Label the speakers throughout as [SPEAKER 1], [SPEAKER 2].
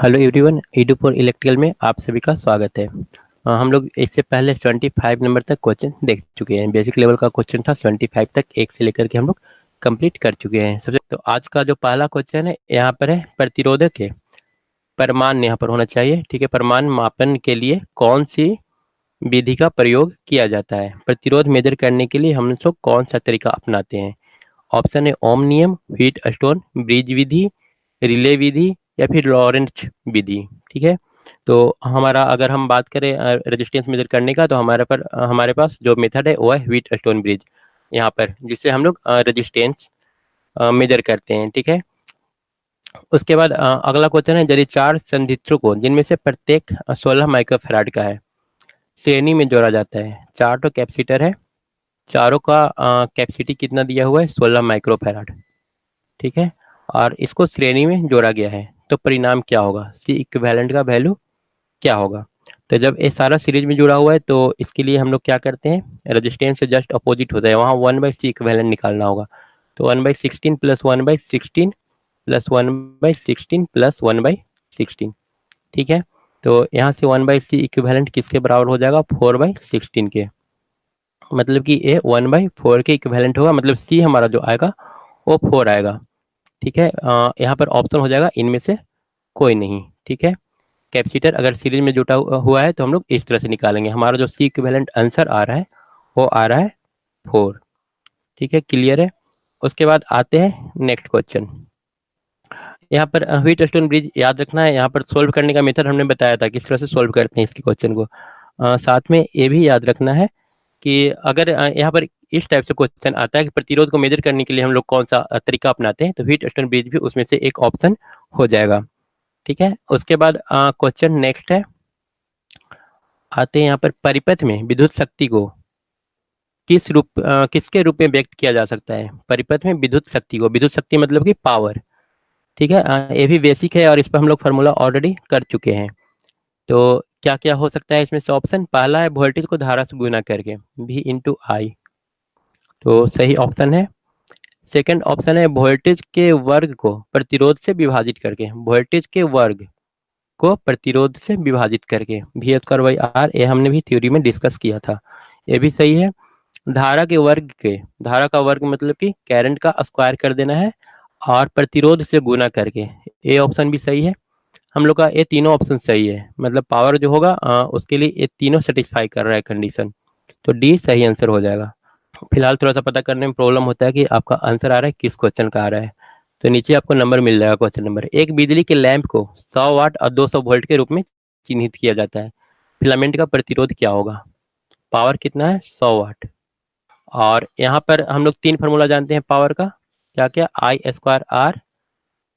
[SPEAKER 1] Hello everyone, Edu for electrical में आप सभी का स्वागत है। हम लोग इससे पहले 75 नंबर तक क्वेश्चन देख चुके हैं। बेसिक लेवल का क्वेश्चन था 75 तक, एक से लेकर के हम लोग कंप्लीट कर चुके हैं। सबसे तो आज का जो पहला क्वेश्चन है यहाँ पर है, प्रतिरोधक है परमान यहाँ पर होना चाहिए। ठीक है, परमान मापन के लिए कौन सी विधि का प्रयोग किया जाता है? प्रतिरोध मेजर करने के लिए हम लोग कौन सा तरीका अपनाते हैं? ऑप्शन है ओम नियम, व्हीट स्टोन ब्रिज विधि, रिले विधि या फिर लॉरेंट विधि। ठीक है, तो हमारा अगर हम बात करें रेजिस्टेंस मेजर करने का, तो हमारे पास जो मेथड है वो है व्हीट स्टोन ब्रिज यहाँ पर, जिससे हम लोग रेजिस्टेंस मेजर करते हैं। ठीक है, उसके बाद अगला क्वेश्चन है, यदि चार संधारित्र को जिनमें से प्रत्येक 16 माइक्रोफैराड का है श्रेणी में जोड़ा जाता है। चार तो कैपेसिटर है, चारों का कैपेसिटी कितना दिया हुआ है? 16 माइक्रोफैराड। ठीक है, और इसको श्रेणी में जोड़ा गया है, तो परिणाम क्या होगा? सी इक्विवेलेंट का वैल्यू क्या होगा? तो जब ये सारा सीरीज में जुड़ा हुआ है तो इसके लिए हम लोग क्या करते हैं, रेजिस्टेंस से जस्ट अपोजिट होता है, वहाँ 1/c इक्विवेलेंट निकालना होगा। तो 1/16 प्लस 1/16 प्लस 1/16 प्लस 1/16। ठीक है, तो यहाँ से 1/c इक्विवेलेंट किसके बराबर हो जाएगा? 4/16 के। मतलब कि ये 1/4 के इक्विवेलेंट होगा, मतलब c हमारा जो आएगा वो 4 आएगा। ठीक है, यहाँ पर ऑप्शन हो जाएगा इनमें से कोई नहीं। ठीक है, कैपेसिटर अगर सीरीज में जुटा हुआ है तो हम लोग इस तरह से निकालेंगे। हमारा जो सी इक्विवेलेंट आंसर आ रहा है वो आ रहा है 4। ठीक है, क्लियर है। उसके बाद आते हैं नेक्स्ट क्वेश्चन। यहाँ पर व्हीट स्टोन ब्रिज याद रखना है। यहाँ पर सोल्व करने का मेथड हमने बताया था किस तरह से सोल्व करते हैं इसके क्वेश्चन को। साथ में ये भी याद रखना है कि अगर यहाँ पर इस टाइप से क्वेश्चन आता है कि प्रतिरोध को मेजर करने के लिए हम लोग कौन सा तरीका अपनाते हैं, तो व्हीट स्टोन ब्रिज भी उसमें से एक ऑप्शन हो जाएगा। ठीक है, उसके बाद क्वेश्चन नेक्स्ट है, आते हैं यहाँ पर, परिपथ में विद्युत शक्ति को किसके रूप में व्यक्त किया जा सकता है? परिपथ में विद्युत शक्ति को, विद्युत शक्ति मतलब कि पावर। ठीक है, ये भी बेसिक है और इस पर हम लोग फार्मूला ऑलरेडी कर चुके हैं। तो क्या क्या हो सकता है इसमें से? ऑप्शन पहला है वोल्टेज को धारा से गुना करके, V इंटू आई, तो सही ऑप्शन है। सेकंड ऑप्शन है वोल्टेज के वर्ग को प्रतिरोध से विभाजित करके, वोल्टेज के वर्ग को प्रतिरोध से विभाजित करके, V²/R, ये हमने भी थ्योरी में डिस्कस किया था, ये भी सही है। धारा के वर्ग के, धारा का वर्ग मतलब कि करंट का स्क्वायर कर देना है और प्रतिरोध से गुना करके, ये ऑप्शन भी सही है। हम लोग का ये तीनों ऑप्शन सही है, मतलब पावर जो होगा उसके लिए ये तीनों सेटिस्फाई कर रहा है कंडीशन, तो डी सही आंसर हो जाएगा। फिलहाल थोड़ा सा पता करने में प्रॉब्लम होता है कि आपका आंसर आ रहा है किस क्वेश्चन का आ रहा है। तो नीचे आपको नंबर मिल जाएगा, क्वेश्चन नंबर। एक बिजली के लैंप को 100 वाट और 200 वोल्ट के रूप में चिन्हित किया जाता है, फिलामेंट का प्रतिरोध क्या होगा? पावर कितना है? 100 वाट। और यहाँ पर हम लोग तीन फार्मूला जानते हैं पावर का, क्या क्या? I²R,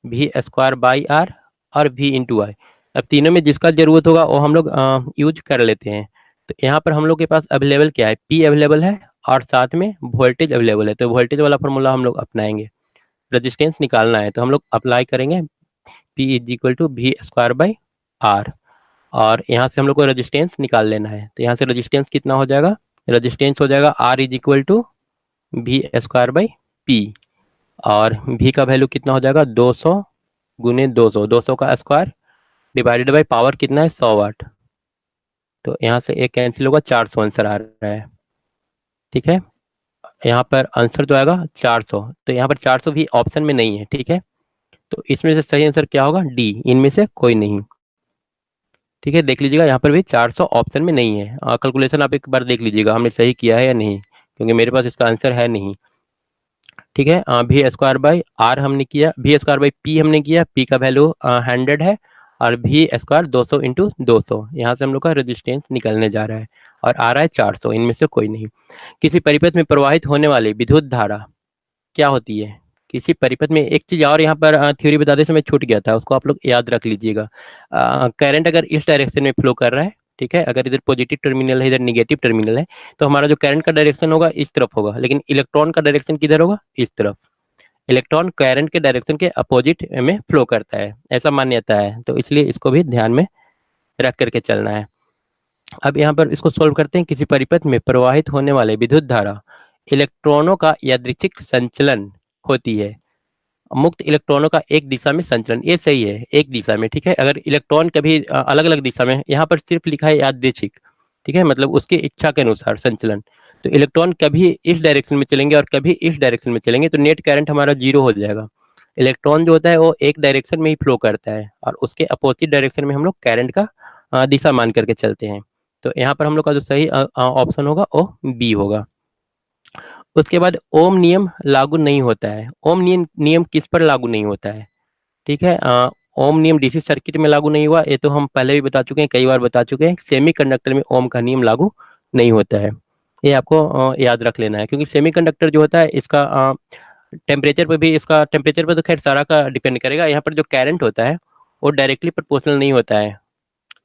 [SPEAKER 1] V²/R और V इंटू आई। अब तीनों में जिसका जरूरत होगा वो हम लोग यूज कर लेते हैं। तो यहाँ पर हम लोग के पास अवेलेबल क्या है? P अवेलेबल है और साथ में वोल्टेज अवेलेबल है, तो वोल्टेज वाला फार्मूला हम लोग अपनाएंगे। रेजिस्टेंस निकालना है तो हम लोग अप्लाई करेंगे P = V²/R, और यहाँ से हम लोग को रेजिस्टेंस निकाल लेना है। तो यहाँ से रेजिस्टेंस कितना हो जाएगा? रेजिस्टेंस हो जाएगा R = V²/P, और V का वैल्यू कितना हो जाएगा? 200 गुने 200, 200 का स्क्वायर डिवाइडेड बाई पावर कितना है? 100 वाट। तो यहाँ से एक कैंसिल होगा, 400 आंसर आ रहा है। ठीक है, यहाँ पर आंसर जो आएगा 400, तो यहाँ पर 400 भी ऑप्शन में नहीं है। ठीक है, तो इसमें से सही आंसर क्या होगा? डी, इनमें से कोई नहीं। ठीक है, देख लीजिएगा यहाँ पर भी 400 ऑप्शन में नहीं है। कैलकुलेशन आप एक बार देख लीजिएगा हमने सही किया है या नहीं, क्योंकि मेरे पास इसका आंसर है नहीं। ठीक है, V²/R हमने किया, V²/P हमने किया, P का वैल्यू 100 है, और V² 200 इंटू 200, यहाँ से हम लोग का रेजिस्टेंस निकलने जा रहा है और आ रहा है 400, इनमें से कोई नहीं। किसी परिपथ में प्रवाहित होने वाली विद्युत धारा क्या होती है? किसी परिपथ में, एक चीज और यहाँ पर थ्योरी बताते समय छूट गया था, उसको आप लोग याद रख लीजिएगा। करंट अगर इस डायरेक्शन में फ्लो कर रहा है, ठीक है, अगर इधर पॉजिटिव टर्मिनल है, इधर निगेटिव टर्मिनल है, तो हमारा जो करंट का डायरेक्शन होगा इस तरफ होगा, लेकिन इलेक्ट्रॉन का डायरेक्शन किधर होगा? इस तरफ। इलेक्ट्रॉन करंट के डायरेक्शन के अपोजिट में फ्लो करता है, ऐसा मान्यता है, तो इसलिए इसको भी ध्यान में रख करके चलना है। अब यहाँ पर इसको सोल्व करते हैं। किसी परिपथ में प्रवाहित होने वाले विद्युत धारा इलेक्ट्रॉनों का यादृच्छिक संचलन होती है, मुक्त इलेक्ट्रॉनों का एक दिशा में संचलन, ये सही है, एक दिशा में, ठीक है। अगर इलेक्ट्रॉन कभी अलग अलग दिशा में, यहाँ पर सिर्फ लिखा है यादृच्छिक, ठीक है, मतलब उसकी इच्छा के अनुसार संचलन, तो इलेक्ट्रॉन कभी इस डायरेक्शन में चलेंगे और कभी इस डायरेक्शन में चलेंगे, तो नेट करंट हमारा जीरो हो जाएगा। इलेक्ट्रॉन जो होता है वो एक डायरेक्शन में ही फ्लो करता है और उसके अपोजिट डायरेक्शन में हम लोग करंट का दिशा मान करके चलते हैं। तो यहाँ पर हम लोग का जो सही ऑप्शन होगा वो बी होगा। उसके बाद ओम नियम लागू नहीं होता है। ओम नियम किस पर लागू नहीं होता है, ठीक है। ओम नियम डीसी सर्किट में लागू नहीं हुआ, ये तो हम पहले भी बता चुके हैं, कई बार बता चुके हैं। सेमीकंडक्टर में ओम का नियम लागू नहीं होता है, ये आपको याद रख लेना है, क्योंकि सेमीकंडक्टर जो होता है इसका टेम्परेचर पर भी, इसका टेम्परेचर पर तो खैर सारा का डिपेंड करेगा। यहाँ पर जो करंट होता है वो डायरेक्टली प्रोपोर्शनल नहीं होता है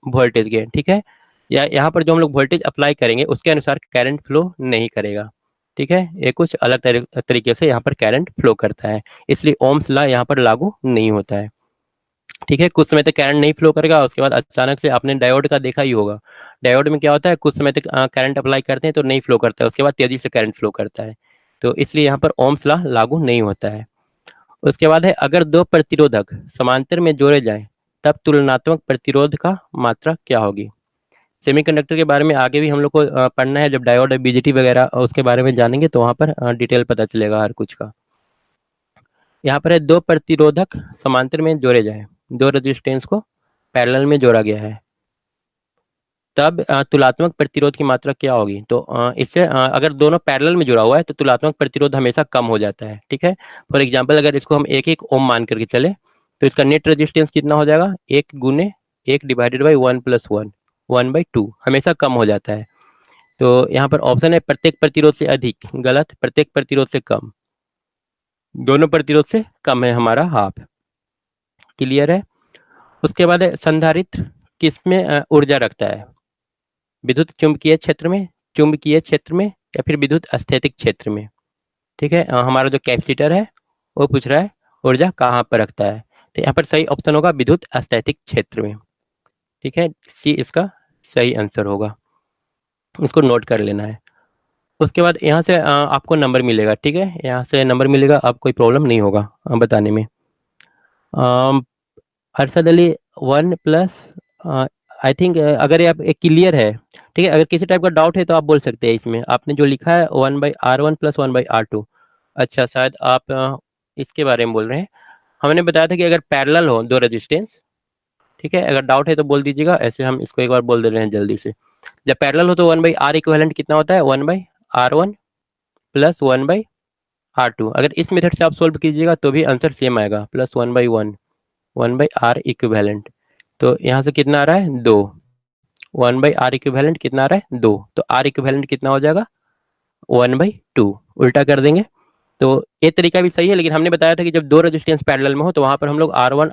[SPEAKER 1] वोल्टेज के, ठीक है। या यहाँ पर जो हम लोग वोल्टेज अप्लाई करेंगे उसके अनुसार करंट फ्लो नहीं करेगा, ठीक है। ये कुछ अलग तरीके से यहाँ पर करंट फ्लो करता है, इसलिए ओम्स लॉ यहाँ पर लागू नहीं होता है, ठीक है। कुछ समय तक करंट नहीं फ्लो करेगा, उसके बाद अचानक से आपने डायोड का देखा ही होगा। डायोड में क्या होता है, कुछ समय तक करंट अप्लाई करते हैं तो नहीं फ्लो करता है, उसके बाद तेजी से करंट फ्लो करता है, तो इसलिए यहाँ पर ओम्स लॉ लागू नहीं होता है। उसके बाद है, अगर दो प्रतिरोधक समांतर में जोड़े जाएं तब तुलनात्मक प्रतिरोध का मात्रा क्या होगी। सेमीकंडक्टर के बारे में आगे भी हम लोग को पढ़ना है, जब डायोड बीजेटी वगैरह उसके बारे में जानेंगे तो वहां पर डिटेल पता चलेगा हर कुछ का। यहाँ पर है, दो प्रतिरोधक समांतर में जोड़े जाएं, दो रेजिस्टेंस को पैरेलल में जोड़ा गया है, तब तुलनात्मक प्रतिरोध की मात्रा क्या होगी। तो इससे अगर दोनों पैरेलल में जुड़ा हुआ है तो तुलनात्मक प्रतिरोध हमेशा कम हो जाता है, ठीक है। फॉर एग्जांपल अगर इसको हम एक एक ओम मान करके चले तो इसका नेट रेजिस्टेंस कितना हो जाएगा, एक गुने एक डिवाइडेड बाई 1+1, 1/2, हमेशा कम हो जाता है। तो यहाँ पर ऑप्शन है प्रत्येक प्रतिरोध से अधिक, गलत, प्रत्येक प्रतिरोध से कम, दोनों प्रतिरोध से कम है हमारा हाफ, क्लियर है। उसके बाद है, संधारित्र किसमें ऊर्जा रखता है, विद्युत चुंबकीय क्षेत्र में, चुंबकीय क्षेत्र में, या फिर विद्युत स्थैतिक क्षेत्र में, ठीक है। हमारा जो कैपेसिटर है वो पूछ रहा है ऊर्जा कहाँ पर रखता है, तो यहाँ पर सही ऑप्शन होगा विद्युत स्थैतिक क्षेत्र में, ठीक है। सी इसका सही आंसर होगा, उसको नोट कर लेना है। उसके बाद यहाँ से आपको नंबर मिलेगा, ठीक है, यहाँ से नंबर मिलेगा, आप कोई प्रॉब्लम नहीं होगा बताने में। अरशद अली 1+, आई थिंक अगर ये आप एक क्लियर है, ठीक है, अगर किसी टाइप का डाउट है तो आप बोल सकते हैं। इसमें आपने जो लिखा है 1/R1 + 1/R2, अच्छा शायद आप इसके बारे में बोल रहे हैं। हमने बताया था कि अगर पैरेलल हो दो रेजिस्टेंस, ठीक है, अगर डाउट है तो बोल दीजिएगा, ऐसे हम इसको एक बार बोल दे रहे हैं जल्दी से। जब पैरेलल हो तो 1/R इक्विवेलेंट कितना होता है, 1/R1 + 1/R2। अगर इस मेथड से आप सोल्व कीजिएगा तो भी आंसर सेम आएगा, +1/1, 1/R इक्विवेलेंट। तो यहाँ से कितना आ रहा है, 2, 1/R इक्विवेलेंट कितना आ रहा है, 2, तो R इक्विवेलेंट कितना हो जाएगा, 1/2, उल्टा कर देंगे। तो ये तरीका भी सही है, लेकिन हमने बताया था कि जब दो रेजिस्टेंस पैरेलल में हो तो वहां पर हम लोग R1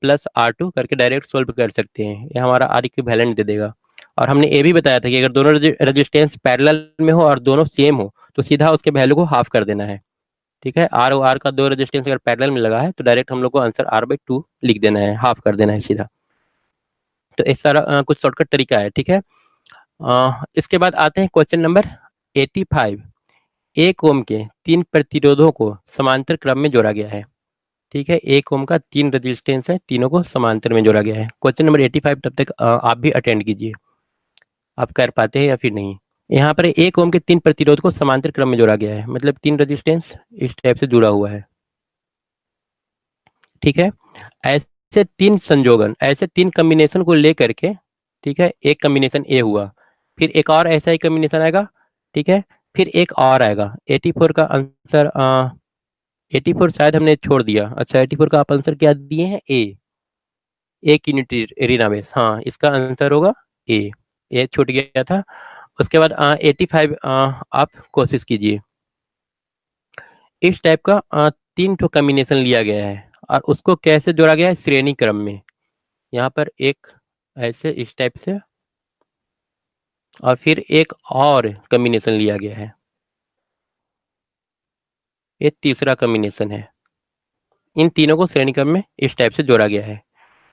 [SPEAKER 1] + R2 करके डायरेक्ट सोल्व कर सकते हैं, ये हमारा R इक्विवेलेंट दे देगा। और हमने ये भी बताया था कि अगर दोनों रेजिस्टेंस पैरेलल में हो और दोनों सेम हो तो सीधा उसके वैल्यू को हाफ कर देना है, ठीक है। आर और आर का दो रेजिस्टेंस अगर पैरेलल में लगा है तो डायरेक्ट हम लोग को आंसर R/2 लिख देना है, हाफ कर देना है सीधा। तो इस सारा कुछ शॉर्टकट तरीका है, ठीक है। इसके बाद आते हैं क्वेश्चन नंबर 85। एक ओम के 3 प्रतिरोधों को समांतर क्रम में जोड़ा गया है, ठीक है। एक ओम का 3 रेजिस्टेंस है, तीनों को समांतर में जोड़ा गया है। क्वेश्चन नंबर 85 तब तक आप भी अटेंड कीजिए, आप कर पाते हैं या फिर नहीं। यहाँ पर एक ओम के 3 प्रतिरोध को समांतर क्रम में जोड़ा गया है, मतलब 3 रेजिस्टेंस इस टाइप से जुड़ा हुआ है, ठीक है। ऐसे 3 संयोजन, ऐसे 3 कॉम्बिनेशन को लेकर के, ठीक है, एक कॉम्बिनेशन ए हुआ, फिर एक और ऐसा ही कॉम्बिनेशन आएगा, ठीक है, फिर एक और आएगा। 84 का आंसर 84 शायद हमने छोड़ दिया, अच्छा 84 का आप आंसर क्या दिए हैं, ए, एक यूनिट रीनावेश, हाँ इसका आंसर होगा ए, ये छूट गया था। उसके बाद 85 आप कोशिश कीजिए, इस टाइप का 3 ठो कॉम्बिनेशन लिया गया है और उसको कैसे जोड़ा गया है, श्रेणी क्रम में। यहाँ पर एक ऐसे इस टाइप से और फिर एक और कॉम्बिनेशन लिया गया है, ये तीसरा कॉम्बिनेशन है। इन तीनों को श्रेणी क्रम में इस टाइप से जोड़ा गया है।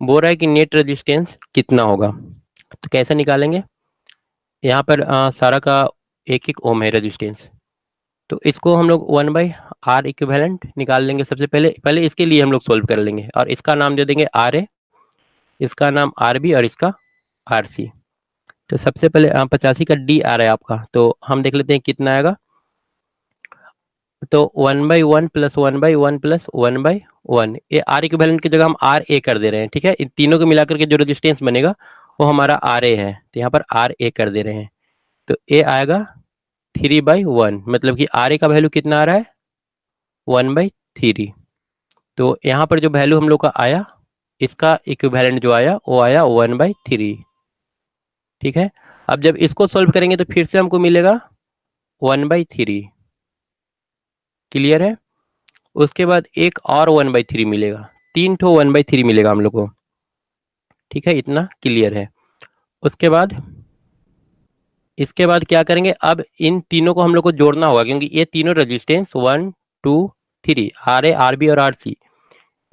[SPEAKER 1] बोल रहा है कि नेट रेजिस्टेंस कितना होगा, तो कैसे निकालेंगे। यहाँ पर सारा का एक एक ओम है रेजिस्टेंस, तो इसको हम लोग 1 आर इक्विवेलेंट निकाल लेंगे। सबसे पहले इसके लिए हम लोग सोल्व कर लेंगे और इसका नाम दे देंगे आर ए, इसका नाम आर बी और इसका आर सी। तो सबसे पहले 85 का डी आ रहा है आपका, तो हम देख लेते हैं कितना आएगा। तो 1/1 प्लस 1/1 प्लस 1/1, ये आर इक्विवेलेंट की जगह हम आर ए कर दे रहे हैं। ठीक है, इन तीनों को मिलाकर के जो रेजिस्टेंस बनेगा वो हमारा आर ए है, तो यहाँ पर आर ए कर दे रहे हैं। तो ए आएगा 3/1, मतलब कि आर ए का वैल्यू कितना आ रहा है 1/3। तो यहाँ पर जो वैल्यू हम लोग का आया, इसका इक्विवेलेंट जो आया वो आया 1/3। ठीक है, अब जब इसको सोल्व करेंगे तो फिर से हमको मिलेगा 1/3। क्लियर है? उसके बाद एक और 1/3 मिलेगा, 3 1/3 मिलेगा हम लोग को। ठीक है, इतना क्लियर है। उसके बाद इसके बाद क्या करेंगे, अब इन तीनों को हम लोग को जोड़ना होगा, क्योंकि ये तीनों resistance 1 2 3 R A R B और आर सी,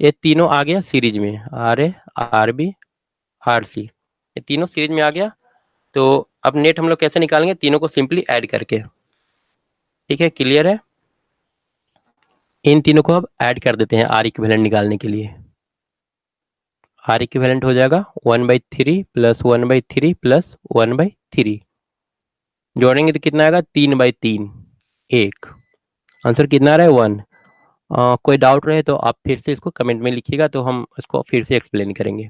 [SPEAKER 1] ये तीनों आ गया सीरीज में, R A R B R C, ये तीनों सीरीज में आ गया। तो अब नेट हम लोग कैसे निकालेंगे, तीनों को सिंपली ऐड करके। ठीक है, क्लियर है? इन तीनों को अब ऐड कर देते हैं आर इक्विवेलेंट निकालने के लिए। आर इक्विवेलेंट हो जाएगा 1/3 प्लस 1/3 प्लस 1/3, जोड़ेंगे तो कितना आएगा 3/3, एक। आंसर कितना आ रहा है 1। कोई डाउट रहे तो आप फिर से इसको कमेंट में लिखिएगा, तो हम इसको फिर से एक्सप्लेन करेंगे।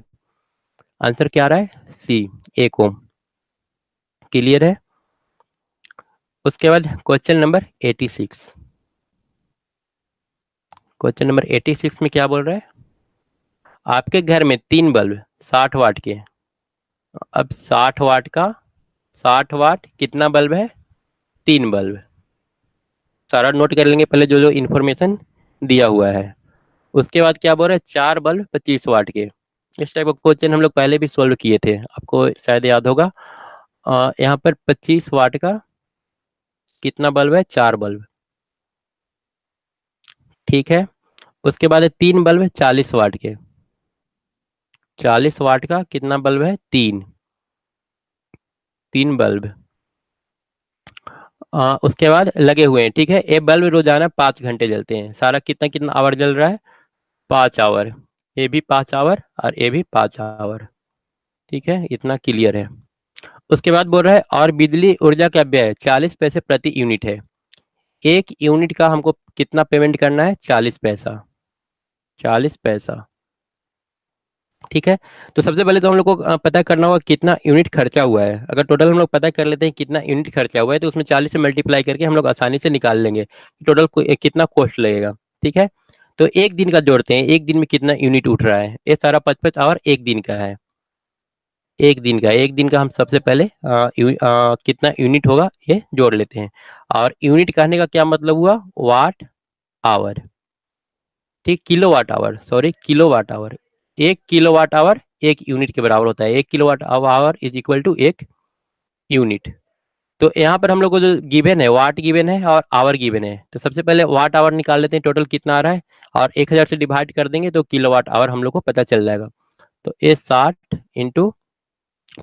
[SPEAKER 1] आंसर क्या आ रहा है सी, 1 ओम। क्लियर है? उसके बाद क्वेश्चन नंबर 86। क्वेश्चन नंबर 86 में क्या बोल रहा है, आपके घर में 3 बल्ब 60 वाट के। अब 60 वाट का 60 वाट कितना बल्ब है, 3 बल्ब। सारा नोट कर लेंगे पहले जो जो इन्फॉर्मेशन दिया हुआ है। उसके बाद क्या बोल रहा है, 4 बल्ब 25 वाट के। इस टाइप का क्वेश्चन हम लोग पहले भी सोल्व किए थे, आपको शायद याद होगा। यहाँ पर 25 वाट का कितना बल्ब है, 4 बल्ब। ठीक है, उसके बाद 3 बल्ब 40 वाट के। 40 वाट का कितना बल्ब है, 3 बल्ब। उसके बाद लगे हुए हैं। ठीक है, ये बल्ब रोजाना 5 घंटे जलते हैं। सारा कितना कितना आवर जल रहा है, 5 आवर। ये भी 5 आवर और ये भी 5 आवर। ठीक है, इतना क्लियर है। उसके बाद बोल रहा है और बिजली ऊर्जा का व्यय 40 पैसे प्रति यूनिट है। 1 यूनिट का हमको कितना पेमेंट करना है, 40 पैसा। 40 पैसा। ठीक है, तो सबसे पहले तो हम लोग को पता करना होगा कितना यूनिट खर्चा हुआ है। अगर टोटल हम लोग पता कर लेते हैं कितना यूनिट खर्चा हुआ है, तो उसमें 40 से मल्टीप्लाई करके हम लोग आसानी से निकाल लेंगे टोटल कितना कॉस्ट लगेगा। ठीक है, तो एक दिन का जोड़ते हैं, एक दिन में कितना यूनिट उठ रहा है। ये सारा 55 आवर एक दिन का है। एक दिन का हम सबसे पहले कितना यूनिट होगा ये जोड़ लेते हैं। और यूनिट कहने का क्या मतलब हुआ, वाट आवर। ठीक, kilo watt hour, sorry kilo watt hour. 1 kilowatt hour 1 unit के बराबर होता है। 1 kilowatt hour is equal to 1 unit. तो यहाँ पर हम लोग को जो गिवन है, वाट गिवन है और आवर गिवन है, तो सबसे पहले वाट आवर निकाल लेते हैं टोटल कितना आ रहा है, और 1000 से डिवाइड कर देंगे तो किलोवाट आवर हम लोग को पता चल जाएगा। तो ये 60 into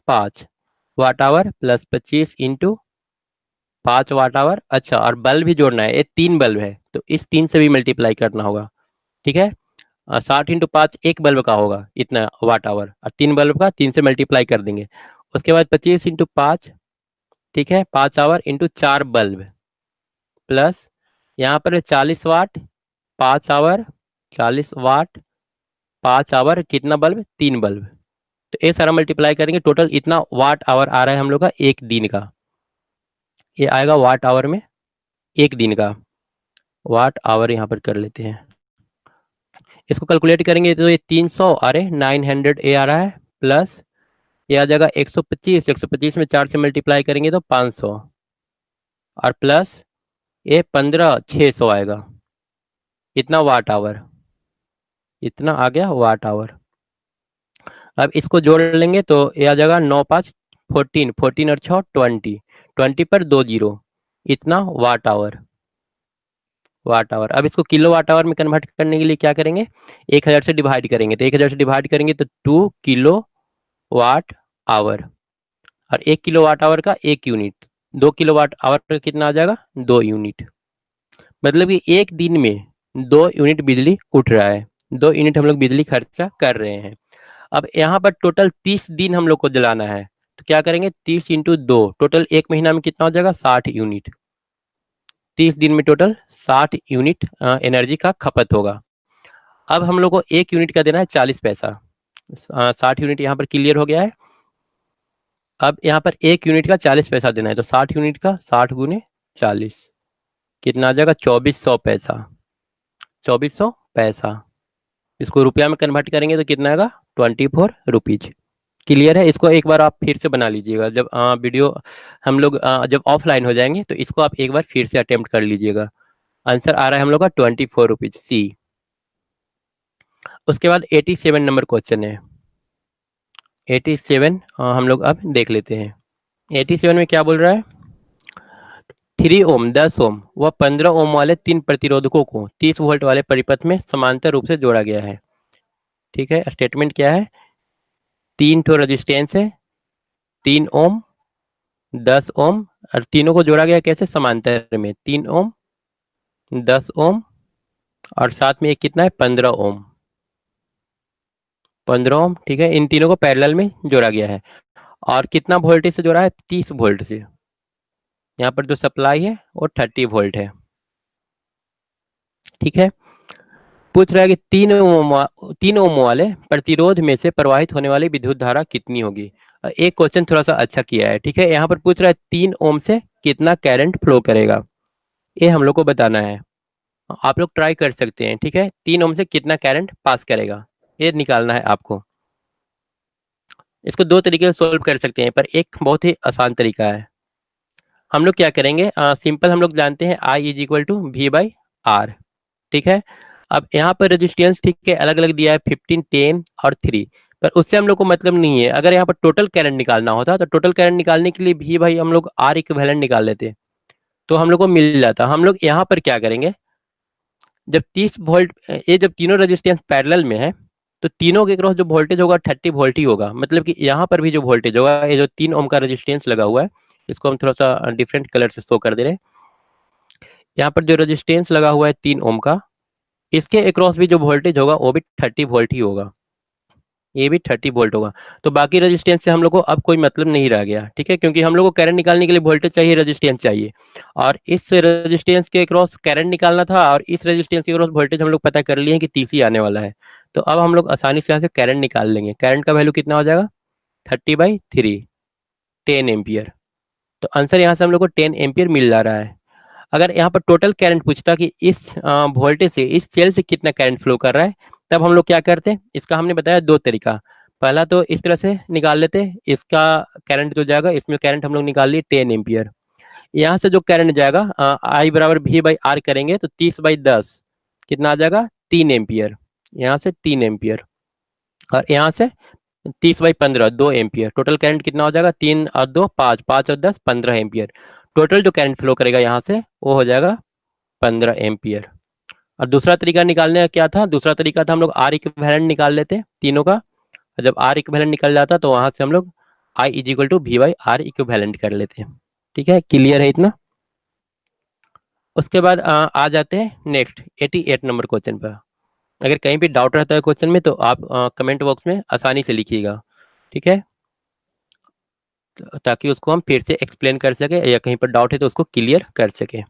[SPEAKER 1] 5 watt hour plus 25 into 5 watt hour. अच्छा, और बल्ब भी जोड़ना है, ये 3 बल्ब है तो इस 3 से भी मल्टीप्लाई करना होगा। ठीक है, 60 इंटू 5 एक बल्ब का होगा इतना वाट आवर, और 3 बल्ब का 3 से मल्टीप्लाई कर देंगे। उसके बाद 25 इंटू 5, ठीक है, 5 आवर इंटू 4 बल्ब, प्लस यहाँ पर 40 वाट 5 आवर, 40 वाट 5 आवर कितना बल्ब, 3 बल्ब। तो ये सारा मल्टीप्लाई करेंगे, टोटल इतना वाट आवर आ रहा है हम लोग का एक दिन का। ये आएगा वाट आवर में एक दिन का। वाट आवर यहाँ पर कर लेते हैं, इसको कैलकुलेट करेंगे तो ये 300 अरे 900 ए आ रहा है, प्लस ये आ जाएगा 125। 125 में 4 से मल्टीप्लाई करेंगे तो 500, और प्लस ये 15 600 आएगा। इतना वाट आवर, इतना आ गया वाट आवर। अब इसको जोड़ लेंगे तो ये आ जाएगा 9 5 14, 14 और 6 20, 20 पर 2 जीरो, इतना वाट आवर। वाट आवर। अब इसको किलो वाट आवर में कन्वर्ट करने के लिए क्या करेंगे, 1000 से डिवाइड करेंगे, तो 1000 से डिवाइड करेंगे तो 2 किलो वाट आवर, और 1 किलो वाट आवर का 1 यूनिट, 2 किलो वाट आवर का कितना आ जाएगा, 2 यूनिट। मतलब कि एक दिन में 2 यूनिट बिजली उठ रहा है, 2 यूनिट हम लोग बिजली खर्चा कर रहे हैं। अब यहाँ पर टोटल 30 दिन हम लोग को जलाना है, तो क्या करेंगे, 30 × 2, टोटल एक महीना में कितना हो जाएगा, 60 यूनिट। 30 दिन में टोटल 60 यूनिट एनर्जी का खपत होगा। अब हम लोग को 1 यूनिट का देना है 40 पैसा। 60 यूनिट यहाँ पर क्लियर हो गया है। अब यहाँ पर 1 यूनिट का 40 पैसा देना है, तो 60 यूनिट का 60 × 40 कितना आ जाएगा, 2400 पैसा। 2400 पैसा, इसको रुपया में कन्वर्ट करेंगे तो कितना आएगा, 24 रुपीज। क्लियर है। इसको एक बार आप फिर से बना लीजिएगा, जब वीडियो हम लोग जब ऑफलाइन हो जाएंगे तो इसको आप एक बार फिर से अटेम्प्ट कर लीजिएगा। आंसर आ रहा है हम लोग का 24 रुपीज, सी। उसके बाद 87 नंबर क्वेश्चन है। 87 हम लोग अब देख लेते हैं। 87 में क्या बोल रहा है, 3 ओम, 10 ओम व 15 ओम वाले 3 प्रतिरोधकों को 30 वोल्ट वाले परिपथ में समांतर रूप से जोड़ा गया है। ठीक है, स्टेटमेंट क्या है, 3 ठो रजिस्टेंस है, 3 ओम, 10 ओम, और तीनों को जोड़ा गया कैसे, समांतर में, 3 ओम, 10 ओम, और साथ में एक कितना है, 15 ओम। 15 ओम, ठीक है, इन तीनों को पैरेलल में जोड़ा गया है। और कितना वोल्टेज से जोड़ा है, 30 वोल्ट से। यहाँ पर जो सप्लाई है वो 30 वोल्ट है। ठीक है, पूछ रहा है कि 3 ओम वाले प्रतिरोध में से प्रवाहित होने वाली विद्युत धारा कितनी होगी। एक क्वेश्चन थोड़ा सा अच्छा किया है। ठीक है, यहाँ पर पूछ रहा है 3 ओम से कितना करंट फ्लो करेगा, ये हम लोग को बताना है। आप लोग ट्राई कर सकते हैं। ठीक है, 3 ओम से कितना करंट पास करेगा, ये निकालना है आपको। इसको दो तरीके से सोल्व कर सकते हैं, पर एक बहुत ही आसान तरीका है। हम लोग क्या करेंगे, सिंपल हम लोग जानते हैं I = V/R। ठीक है, अब यहाँ पर रेजिस्टेंस ठीक है अलग अलग दिया है, 15, 10 और 3, पर उससे हम लोग को मतलब नहीं है। अगर यहाँ पर टोटल करंट निकालना होता तो टोटल करंट निकालने के लिए भी भाई हम लोग R इक्विवेलेंट निकाल लेते, तो हम लोग को मिल जाता। हम लोग यहाँ पर क्या करेंगे, जब 30 वोल्ट, ये जब तीनों रेजिस्टेंस पैरेलल में है तो तीनों के क्रॉस जो वोल्टेज होगा 30 वोल्ट ही होगा। मतलब कि यहाँ पर भी जो वोल्टेज होगा, ये जो 3 ओम का रेजिस्टेंस लगा हुआ है, इसको हम थोड़ा सा डिफरेंट कलर से शो कर दे रहे हैं। यहाँ पर जो रेजिस्टेंस लगा हुआ है 3 ओम का, इसके अक्रॉस भी जो वोल्टेज होगा वो भी 30 वोल्ट ही होगा, ये भी 30 वोल्ट होगा। तो बाकी रेजिस्टेंस से हम लोग को अब कोई मतलब नहीं रह गया। ठीक है, क्योंकि हम लोग को करंट निकालने के लिए वोल्टेज चाहिए, रेजिस्टेंस चाहिए, और इस रेजिस्टेंस के अक्रॉस करंट निकालना था, और इस रेजिस्टेंस के अक्रॉस वोल्टेज हम लोग पता कर लिए हैं कि 30 ही आने वाला है। तो अब हम लोग आसानी से यहाँ से करंट निकाल लेंगे। करंट का वैल्यू कितना हो जाएगा, 30/3, 10 एम्पियर। तो आंसर यहाँ से हम लोग को 10 एम्पियर मिल जा रहा है। अगर यहाँ पर टोटल करंट पूछता कि इस वोल्टेज से, इस सेल से कितना करंट फ्लो कर रहा है, तब हम लोग क्या करते हैं, इसका हमने बताया दो तरीका। पहला तो इस तरह से निकाल लेते, इसका करंट जो जाएगा, इसमें करंट हम लोग निकाल लिए 10 एम्पियर। यहाँ से जो करंट जाएगा, I = V/R करेंगे तो 30/10 कितना आ जाएगा, 3 एम्पियर। यहाँ से 3 एम्पियर, और यहाँ से 30/15 2 एम्पियर। टोटल करंट कितना हो जाएगा, 3 और 2 5, 5 और 10 15 एम्पियर। टोटल जो करंट फ्लो करेगा यहाँ से वो हो जाएगा 15 एम्पियर। और दूसरा तरीका निकालने का क्या था, दूसरा तरीका था हम लोग आर इक्विवेलेंट निकाल लेते तीनों का। और जब आर इक्विवेलेंट निकल जाता तो वहां से हम लोग I = V/R इक्विवेलेंट कर लेते हैं। ठीक है, क्लियर है इतना। उसके बाद आ जाते हैं नेक्स्ट 88 नंबर क्वेश्चन पर। अगर कहीं भी डाउट रहता है क्वेश्चन में तो आप कमेंट बॉक्स में आसानी से लिखिएगा। ठीक है, ताकि उसको हम फिर से एक्सप्लेन कर सके, या कहीं पर डाउट है तो उसको क्लियर कर सके।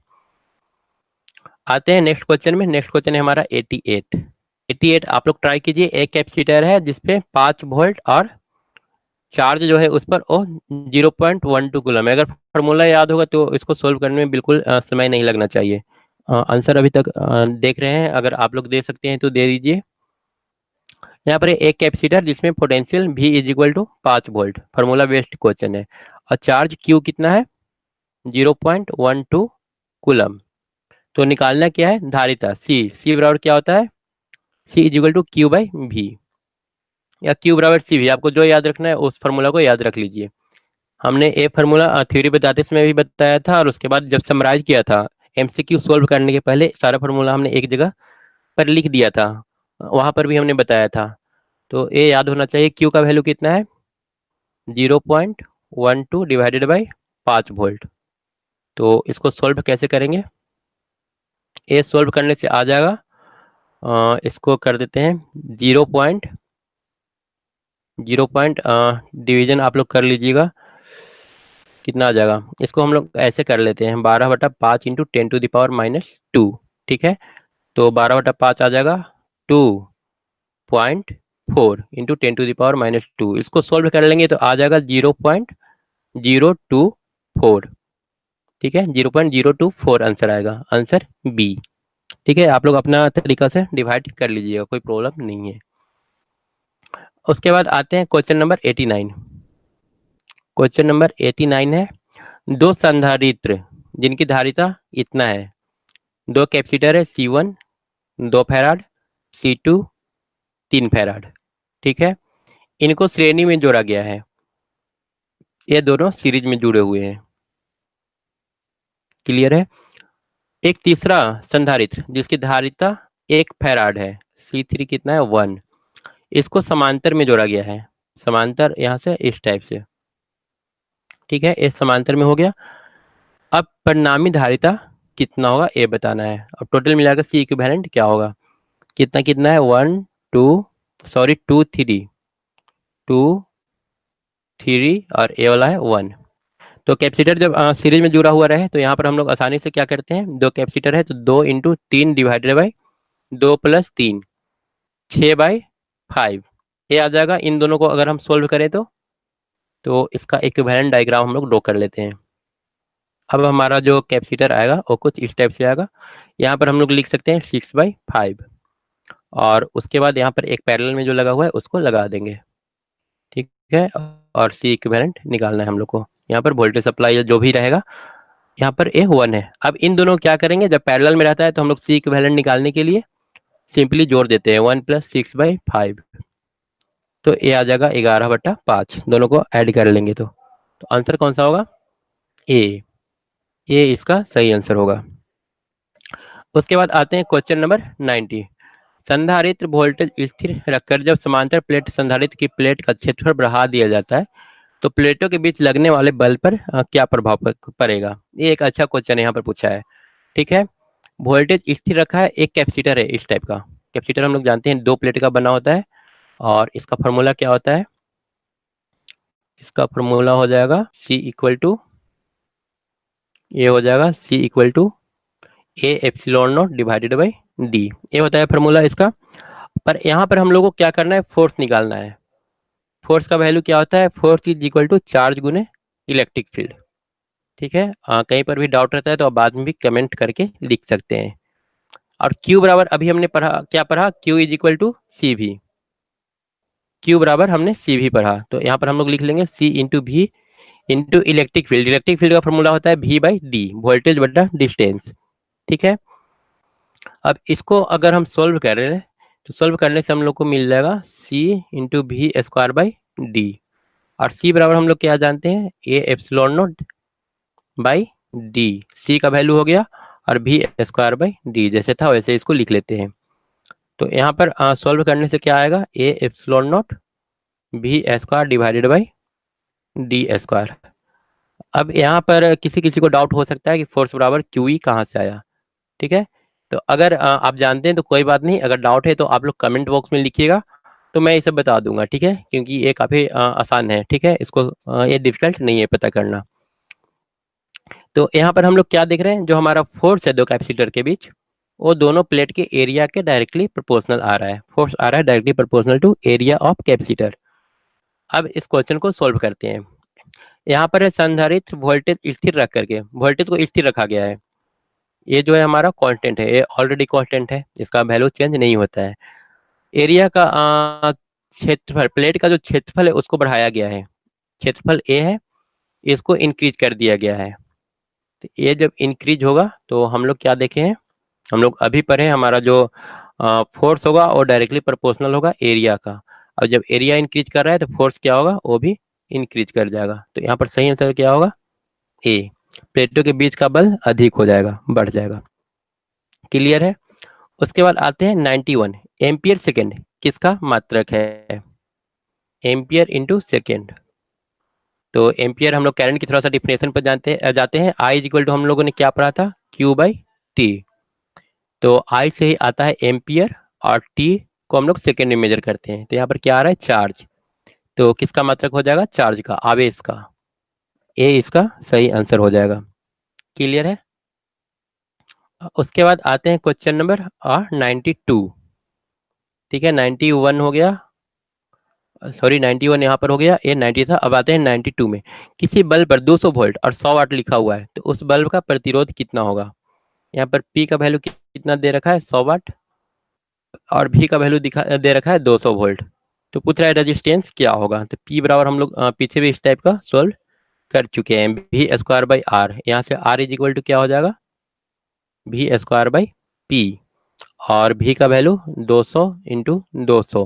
[SPEAKER 1] आते हैं नेक्स्ट क्वेश्चन में। नेक्स्ट क्वेश्चन है हमारा 88। 88 आप लोग ट्राई कीजिए। एक कैपेसिटर है जिसपे 5 वोल्ट और चार्ज जो है उस पर ओ 0.12 कूलम है। अगर फार्मूला याद होगा तो इसको सोल्व करने में बिल्कुल समय नहीं लगना चाहिए। आंसर अभी तक देख रहे हैं, अगर आप लोग दे सकते हैं तो दे दीजिए। यहाँ पर एक कैपेसिटर जिसमें potential V = 5 volt, formula based question है, और चार्ज Q कितना है, 0.12 कूलम। तो निकालना क्या है, धारिता C बराबर क्या होता है, C = Q/V, या Q = CV। आपको जो याद रखना है उस फार्मूला को याद रख लीजिए। हमने ये फार्मूला थ्योरी बताते समय भी बताया था, और उसके बाद जब समराइज किया था MCQ सोल्व करने के पहले, सारा फार्मूला हमने एक जगह पर लिख दिया था, वहां पर भी हमने बताया था। तो ये याद होना चाहिए। Q का वैल्यू कितना है, 0.12 डिवाइडेड बाई 5 वोल्ट। तो इसको सोल्व कैसे करेंगे, ए सोल्व करने से आ जाएगा, इसको कर देते हैं 0 पॉइंट डिवीजन आप लोग कर लीजिएगा, कितना आ जाएगा। इसको हम लोग ऐसे कर लेते हैं 12/5 इंटू 10⁻⁻²। ठीक है, तो 12/5 आ जाएगा 2.4 इंटू 10⁻²। इसको सोल्व कर लेंगे तो आ जाएगा 0.024। ठीक है, 0.024 आंसर आएगा, आंसर बी। ठीक है, आप लोग अपना तरीका से डिवाइड कर लीजिएगा, कोई प्रॉब्लम नहीं है। उसके बाद आते हैं क्वेश्चन नंबर 89। क्वेश्चन नंबर 89 है, दो संधारित्र जिनकी धारिता इतना है, दो कैपेसिटर है C1 2 फैराड, C2 3 फैराड। ठीक है, इनको श्रेणी में जोड़ा गया है, ये दोनों सीरीज में जुड़े हुए हैं। क्लियर है। एक तीसरा संधारित्र जिसकी धारिता 1 फैराड है, C3 कितना है 1, इसको समांतर में जोड़ा गया है, समांतर यहाँ से इस टाइप से। ठीक है, इस समांतर में हो गया। अब परिणामी धारिता कितना होगा ये बताना है। अब टोटल मिलाकर सी इक्विवेलेंट क्या होगा, कितना कितना है 1 2 सॉरी 2 3 2 3 और ए वाला है 1। तो कैपेसिटर जब सीरीज में जुड़ा हुआ रहे तो यहाँ पर हम लोग आसानी से क्या करते हैं, दो कैपेसिटर है तो 2 × 3 डिवाइडेड बाई 2 + 3 6/5 ये आ जाएगा। इन दोनों को अगर हम सोल्व करें तो इसका इक्विवेलेंट डायग्राम हम लोग ड्रॉ कर लेते हैं। अब हमारा जो कैपेसिटर आएगा वो कुछ इस टाइप से आएगा। यहाँ पर हम लोग लिख सकते हैं 6/5 और उसके बाद यहाँ पर एक पैरेलल में जो लगा हुआ है उसको लगा देंगे। ठीक है, और सी इक्विवेलेंट निकालना है हम लोग को। यहाँ पर वोल्टेज सप्लाई जो भी रहेगा, यहाँ पर ए 1 है। अब इन दोनों क्या करेंगे, जब पैरेलल में रहता है तो हम लोग सी इक्विवेलेंट निकालने के लिए सिंपली जोड़ देते हैं 1 + 6/5, तो ए आ जाएगा 11/5। दोनों को ऐड कर लेंगे तो आंसर कौन सा होगा, ए इसका सही आंसर होगा। उसके बाद आते हैं क्वेश्चन नंबर 90। संधारित्र वोल्टेज स्थिर रखकर जब समांतर प्लेट संधारित्र की प्लेट का क्षेत्रफल बढ़ा दिया जाता है तो प्लेटों के बीच लगने वाले बल पर क्या प्रभाव पड़ेगा। ये एक अच्छा क्वेश्चन यहाँ पर पूछा है। ठीक है, वोल्टेज स्थिर रखा है, एक कैपेसिटर है इस टाइप का। कैपेसिटर हम लोग जानते हैं 2 प्लेट का बना होता है और इसका फॉर्मूला क्या होता है, इसका फॉर्मूला हो जाएगा C इक्वल टू, ये हो जाएगा C equal to A epsilon not divided by D, ये होता है फॉर्मूला इसका। पर यहाँ पर हम लोग को क्या करना है, फोर्स निकालना है। फोर्स का वैल्यू क्या होता है, force is equal to charge गुने इलेक्ट्रिक फील्ड। ठीक है, कहीं पर भी डाउट रहता है तो आप बाद में भी कमेंट करके लिख सकते हैं। और Q बराबर अभी हमने पढ़ा, क्या पढ़ा, Q इज इक्वल टू सी भी। Q बराबर हमने सी भी पढ़ा, तो यहाँ पर हम लोग लिख लेंगे C इंटू भी into electric field. Electric field का फॉर्मूला होता है V/D, वोल्टेज बटा डिस्टेंस। ठीक है, अब इसको अगर हम सोल्व कर रहे हैं तो सोल्व करने से हम लोग को मिल जाएगा C इंटू V² डी, और C बराबर हम लोग क्या जानते हैं, A epsilon not by D. C का वैल्यू हो गया और V² डी जैसे था वैसे इसको लिख लेते हैं। तो यहाँ पर सॉल्व करने से क्या आएगा, ए epsilon not V² divided by D²। अब यहाँ पर किसी किसी को डाउट हो सकता है कि फोर्स बराबर QE कहाँ से आया। ठीक है, तो अगर आप जानते हैं तो कोई बात नहीं, अगर डाउट है तो आप लोग कमेंट बॉक्स में लिखिएगा तो मैं इसे बता दूंगा। ठीक है, क्योंकि ये काफ़ी आसान है। ठीक है, इसको ये डिफिकल्ट नहीं है पता करना। तो यहाँ पर हम लोग क्या देख रहे हैं, जो हमारा फोर्स है दो कैपेसिटर के बीच, वो दोनों प्लेट के एरिया के डायरेक्टली प्रोपोर्शनल आ रहा है। फोर्स आ रहा है directly proportional to area of capacitor. अब इस क्वेश्चन को सोल्व करते हैं। यहाँ पर है संधारित्र वोल्टेज स्थिर रख करके, वोल्टेज को स्थिर रखा गया है। ये जो है हमारा कांस्टेंट है, ये ऑलरेडी कांस्टेंट है, इसका वैल्यू चेंज नहीं होता है। एरिया का क्षेत्रफल, प्लेट का जो क्षेत्रफल है उसको बढ़ाया गया है, क्षेत्रफल ए है, इसको इंक्रीज कर दिया गया है। तो ये जब इंक्रीज होगा तो हम लोग क्या देखे हैं, हम लोग अभी पढ़े, हमारा जो फोर्स होगा वो डायरेक्टली प्रोपोर्शनल होगा एरिया का। अब जब एरिया इंक्रीज कर रहा है तो फोर्स क्या होगा, वो भी इंक्रीज कर जाएगा। तो यहाँ पर सही आंसर क्या होगा, ए, प्लेटों के बीच का बल अधिक हो जाएगा, बढ़ जाएगा। क्लियर है। उसके बाद आते हैं 91, एम्पियर सेकेंड किसका मात्रक है, एम्पियर इंटू सेकेंड। तो एम्पियर हम लोग करंट की थोड़ा सा डिफिनेशन पर जाते हैं। आई इज इक्वल टू हम लोगों ने क्या पढ़ा था, Q/T। तो आई से ही आता है एम्पियर, और टी को हम लोग सेकेंड में मेजर करते हैं। तो यहाँ पर क्या आ रहा है, चार्ज। तो किसका मात्रक हो जाएगा, चार्ज का, आवेश का। ए इसका सही आंसर हो जाएगा। क्लियर है। उसके बाद आते हैं क्वेश्चन नंबर 92। ठीक है, 91 हो गया, सॉरी 91 यहाँ पर हो गया, ये 90 था। अब आते हैं 92 में। किसी बल्ब पर 200 वोल्ट और 100 वाट लिखा हुआ है, तो उस बल्ब का प्रतिरोध कितना होगा। यहाँ पर पी का वैल्यू कितना दे रखा है, 100 वाट, और भी का वैल्यू दिखा दे रखा है 200 वोल्ट। तो पूछ रहा है रेजिस्टेंस क्या होगा। तो पी बराबर हम लोग पीछे भी इस टाइप का सोल्व कर चुके हैं, भी स्क्वायर बाई आर। यहाँ से आर इज इक्वल टू क्या हो जाएगा, भी स्क्वायर बाई पी, और भी का वैल्यू 200 इंटू 200,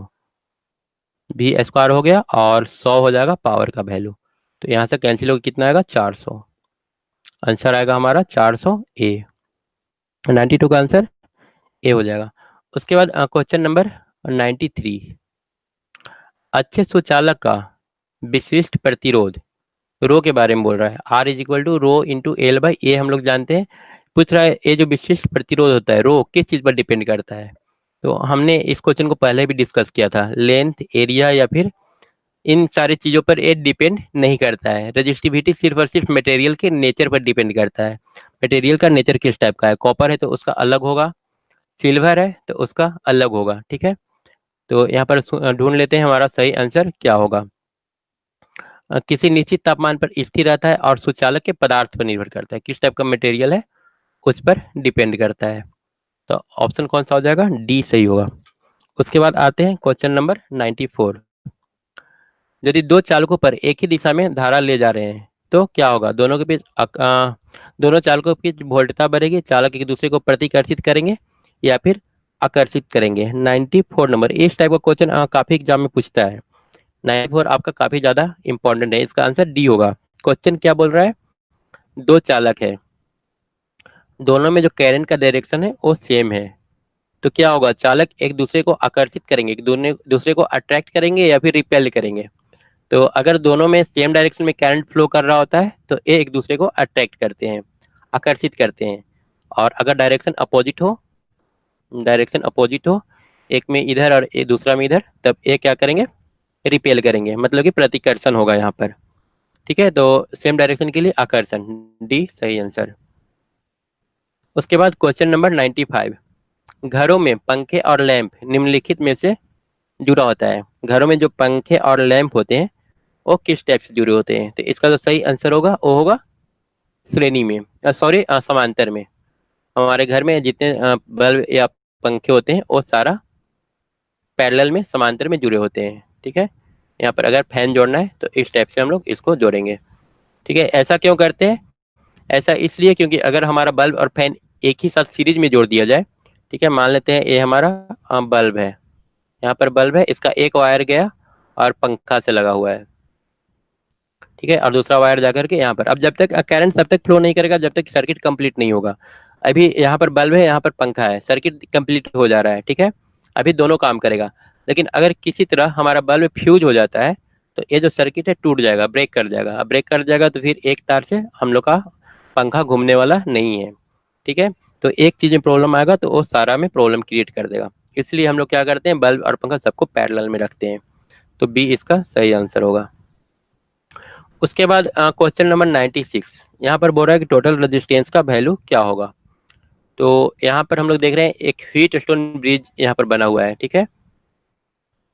[SPEAKER 1] भी स्क्वायर हो गया, और 100 हो जाएगा पावर का वैल्यू। तो यहाँ से कैंसिल होकर कितना आएगा, 400। आंसर आएगा हमारा 400 ए। 92 का आंसर ए हो जाएगा। उसके बाद क्वेश्चन नंबर 93। अच्छे सुचालक का विशिष्ट प्रतिरोध रो के बारे में बोल रहा है। R is equal to rho into L by A हम लोग जानते हैं। पूछ रहा है ये जो विशिष्ट प्रतिरोध होता है रो किस चीज पर डिपेंड करता है। तो हमने इस क्वेश्चन को पहले भी डिस्कस किया था, लेंथ, एरिया या फिर इन सारी चीजों पर ये डिपेंड नहीं करता है। रजिस्टिविटी सिर्फ और सिर्फ मटेरियल के नेचर पर डिपेंड करता है। मटेरियल का नेचर किस टाइप का है, कॉपर है तो उसका अलग होगा, सिल्वर है तो उसका अलग होगा। ठीक है, तो यहाँ पर ढूंढ लेते हैं हमारा सही आंसर क्या होगा। किसी निश्चित तापमान पर स्थिर रहता है और सुचालक के पदार्थ पर निर्भर करता है, किस टाइप का मटेरियल है उस पर डिपेंड करता है। तो ऑप्शन कौन सा हो जाएगा, डी सही होगा। उसके बाद आते हैं क्वेश्चन नंबर 94। यदि दो चालकों पर एक ही दिशा में धारा ले जा रहे हैं तो क्या होगा, दोनों के बीच दोनों चालकों की वोल्टता बढ़ेगी, चालक एक दूसरे को प्रतिकर्षित करेंगे या फिर आकर्षित करेंगे। 94 नंबर, इस टाइप का क्वेश्चन काफी एग्जाम में पूछता है। 94 आपका काफी ज्यादा इंपॉर्टेंट है, इसका आंसर डी होगा। क्वेश्चन क्या बोल रहा है, दो चालक है, दोनों में जो करंट का डायरेक्शन है वो सेम है, तो क्या होगा, चालक एक दूसरे को आकर्षित करेंगे, एक दूसरे को अट्रैक्ट करेंगे या फिर रिपेल करेंगे। तो अगर दोनों में सेम डायरेक्शन में करंट फ्लो कर रहा होता है तो ये एक दूसरे को अट्रैक्ट करते हैं, आकर्षित करते हैं। और अगर डायरेक्शन अपोजिट हो, एक में इधर और एक दूसरा में इधर, तब ये क्या करेंगे, रिपेल करेंगे, मतलब कि प्रतिकर्षण होगा यहाँ पर। ठीक है, तो सेम डायरेक्शन के लिए आकर्षण, डी सही आंसर। उसके बाद क्वेश्चन नंबर 95। घरों में पंखे और लैंप निम्नलिखित में से जुड़ा होता है। घरों में जो पंखे और लैंप होते हैं वो किस टाइप से जुड़े होते हैं। तो इसका जो सही आंसर होगा वो होगा श्रेणी में, सॉरी समांतर में। हमारे घर में जितने बल्ब या पंखे होते हैं वो सारा पैरेलल में, समांतर में जुड़े होते हैं। ठीक है, यहाँ पर अगर फैन जोड़ना है तो इस टाइप से हम लोग इसको जोड़ेंगे। ठीक है, ऐसा क्यों करते हैं, ऐसा इसलिए क्योंकि अगर हमारा बल्ब और फैन एक ही साथ सीरीज में जोड़ दिया जाए, ठीक है, मान लेते हैं ये हमारा बल्ब है, यहाँ पर बल्ब है, इसका एक वायर गया और पंखा से लगा हुआ है। ठीक है, और दूसरा वायर जाकर के यहाँ पर, अब जब तक करंट तब तक फ्लो नहीं करेगा जब तक सर्किट कंप्लीट नहीं होगा। अभी यहाँ पर बल्ब है, यहाँ पर पंखा है, सर्किट कंप्लीट हो जा रहा है। ठीक है, अभी दोनों काम करेगा। लेकिन अगर किसी तरह हमारा बल्ब फ्यूज हो जाता है तो ये जो सर्किट है टूट जाएगा, ब्रेक कर जाएगा। अब ब्रेक कर जाएगा तो फिर एक तार से हम लोग का पंखा घूमने वाला नहीं है। ठीक है, तो एक चीज में प्रॉब्लम आएगा तो वो सारा में प्रॉब्लम क्रिएट कर देगा। इसलिए हम लोग क्या करते हैं, बल्ब और पंखा सबको पैरेलल में रखते हैं। तो बी इसका सही आंसर होगा। उसके बाद क्वेश्चन नंबर 96। यहाँ पर बोल रहा है कि टोटल रेजिस्टेंस का वैल्यू क्या होगा। तो यहाँ पर हम लोग देख रहे हैं एक व्हीट स्टोन ब्रिज यहाँ पर बना हुआ है। ठीक है,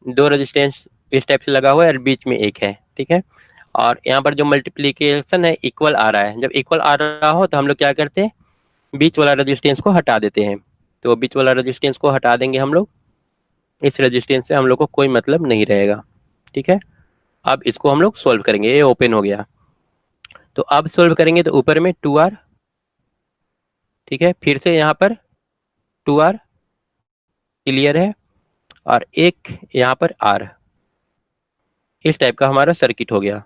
[SPEAKER 1] दो रेजिस्टेंस इस टाइप से लगा हुआ है और बीच में एक है। ठीक है, और यहाँ पर जो मल्टीप्लीकेशन है इक्वल आ रहा है, जब इक्वल आ रहा हो तो हम लोग क्या करते हैं, बीच वाला रेजिस्टेंस को हटा देते हैं। तो बीच वाला रेजिस्टेंस को हटा देंगे हम लोग, इस रेजिस्टेंस से हम लोग को कोई मतलब नहीं रहेगा। ठीक है, अब इसको हम लोग सोल्व करेंगे, ये ओपन हो गया। तो अब सोल्व करेंगे तो ऊपर में 2R, ठीक है, फिर से यहाँ पर 2R क्लियर है, और एक यहाँ पर R, इस टाइप का हमारा सर्किट हो गया।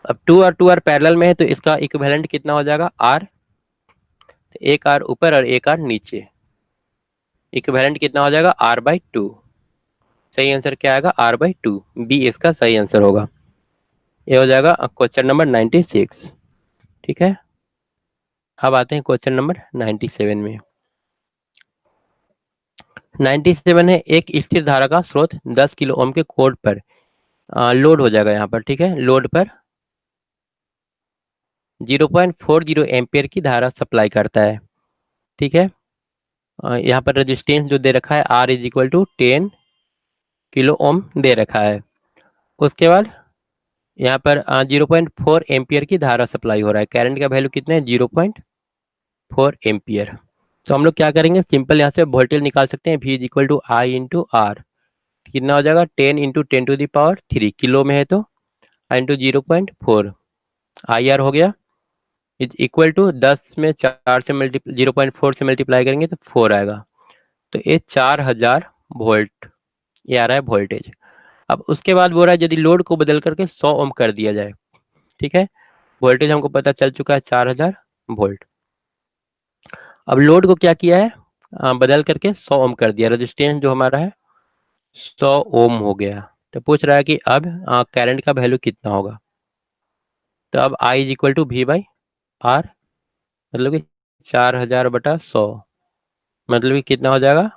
[SPEAKER 1] अब 2R पैरेलल में है तो इसका इक्विवेलेंट कितना हो जाएगा, R। तो एक R ऊपर और एक R नीचे, इक्विवेलेंट कितना हो जाएगा, R/2। सही आंसर क्या आएगा, R/2, बी इसका सही आंसर होगा। ये हो जाएगा क्वेश्चन नंबर 96। ठीक है, अब आते हैं क्वेश्चन नंबर 97 में। 97 है, एक स्थिर धारा का स्रोत 10 किलो ओम के कोड पर लोड हो जाएगा यहाँ पर, ठीक है। लोड पर 0.40 एम्पियर की धारा सप्लाई करता है, ठीक है। यहाँ पर रेजिस्टेंस जो दे रखा है R is equal to 10 kilo ohm दे रखा है। उसके बाद यहाँ पर 0.4 एम्पियर की धारा सप्लाई हो रहा है। करंट का वैल्यू कितना है? 0.4 एम्पियर। तो हम लोग क्या करेंगे, सिंपल यहाँ से वोल्टेज निकाल सकते हैं। V is equal to I into R. कितना हो जाएगा? 10 इंटू 10⁻³ किलो में है तो इंटू 0.4 आई आर हो गया, इज इक्वल टू 10 में 4 से 0.4 से मल्टीप्लाई करेंगे तो 4 आएगा। तो ये 4000 वोल्ट ये आ रहा है वोल्टेज। अब उसके बाद बोल रहा है यदि लोड को बदल करके 100 ओम कर दिया जाए, ठीक है। वोल्टेज हमको पता चल चुका है 4000 वोल्ट। अब लोड को क्या किया है? बदल करके 100 ओम कर दिया। रेजिस्टेंस जो हमारा है 100 ओम हो गया। तो पूछ रहा है कि अब करंट का वैल्यू कितना होगा। तो अब I is equal to V by R, मतलब कि 4000/100, मतलब कि कितना हो जाएगा?